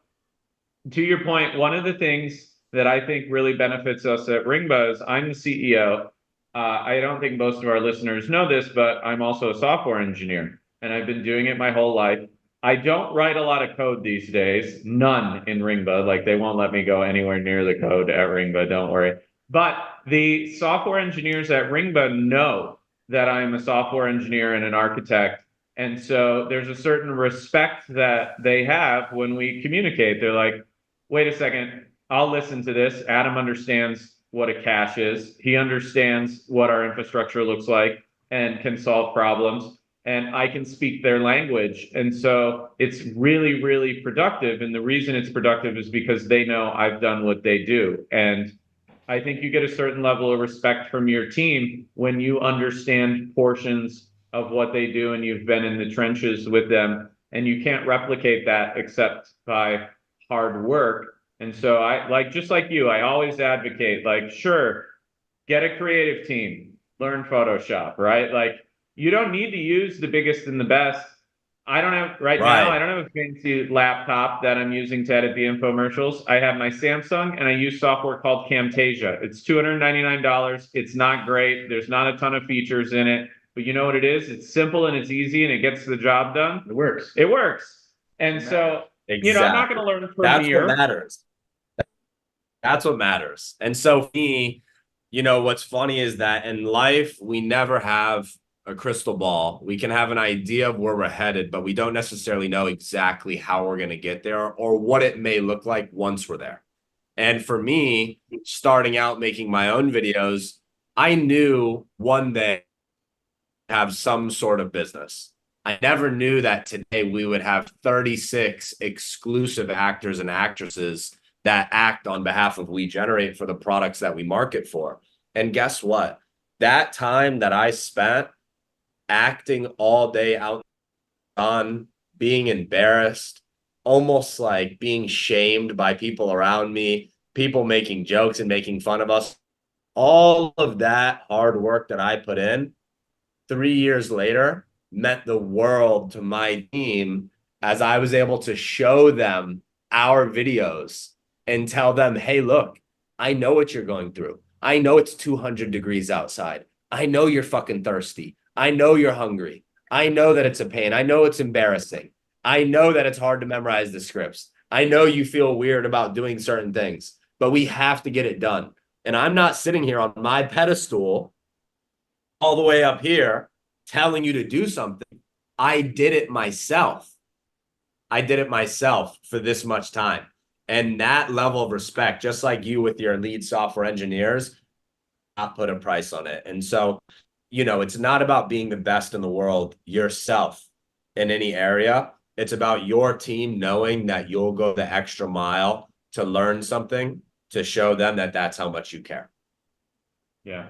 to your point, one of the things that I think really benefits us at Ringba is I'm the CEO. I don't think most of our listeners know this, but I'm also a software engineer, and I've been doing it my whole life. I don't write a lot of code these days, none in Ringba. Like, they won't let me go anywhere near the code at Ringba, don't worry. But the software engineers at Ringba know that I'm a software engineer and an architect. And so there's a certain respect that they have when we communicate. They're like, wait a second, I'll listen to this. Adam understands what a cache is. He understands what our infrastructure looks like. and can solve problems, and I can speak their language. And so it's really, really productive. And the reason it's productive is because they know I've done what they do. And I think you get a certain level of respect from your team when you understand portions of what they do and you've been in the trenches with them, and you can't replicate that except by hard work. And so just like you, I always advocate, like, sure, get a creative team, learn Photoshop, right? Like, you don't need to use the biggest and the best. I don't have now, I don't have a fancy laptop that I'm using to edit the infomercials. I have my Samsung and I use software called Camtasia. It's $299. It's not great. There's not a ton of features in it, but you know what it is? It's simple and it's easy and it gets the job done. It works. It works. And so, Exactly. I'm not going to learn from That's here. what matters. That's what matters. And so for me, what's funny is that in life, we never have a crystal ball. We can have an idea of where we're headed, but we don't necessarily know exactly how we're going to get there or what it may look like once we're there. And for me, starting out making my own videos, I knew one day I'd have some sort of business. I never knew that today we would have 36 exclusive actors and actresses that act on behalf of WeGenerate for the products that we market for. And guess what? That time that I spent acting all day out on, being embarrassed, almost like being shamed by people around me, people making jokes and making fun of us, all of that hard work that I put in 3 years later meant the world to my team as I was able to show them our videos and tell them, hey, look, I know what you're going through. I know it's 200 degrees outside. I know you're fucking thirsty. I know you're hungry. I know that it's a pain. I know it's embarrassing. I know that it's hard to memorize the scripts. I know you feel weird about doing certain things, but we have to get it done. And I'm not sitting here on my pedestal all the way up here telling you to do something. I did it myself. I did it myself for this much time. And that level of respect, just like you with your lead software engineers, I'll put a price on it. And so, it's not about being the best in the world yourself in any area. It's about your team knowing that you'll go the extra mile to learn something, to show them that that's how much you care. Yeah.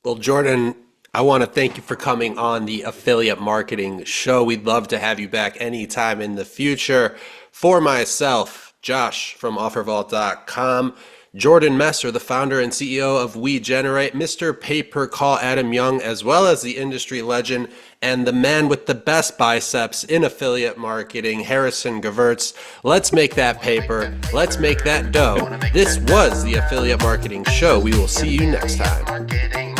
Well, Jordan, I want to thank you for coming on the Affiliate Marketing Show. We'd love to have you back anytime in the future. For myself, Josh from OfferVault.com, Jordan Messer, the founder and CEO of WeGenerate, Mr. Pay-Per-Call Adam Young, as well as the industry legend and the man with the best biceps in affiliate marketing, Harrison Gevirtz. Let's make that paper. Let's make that dough. This was the Affiliate Marketing Show. We will see you next time. Marketing.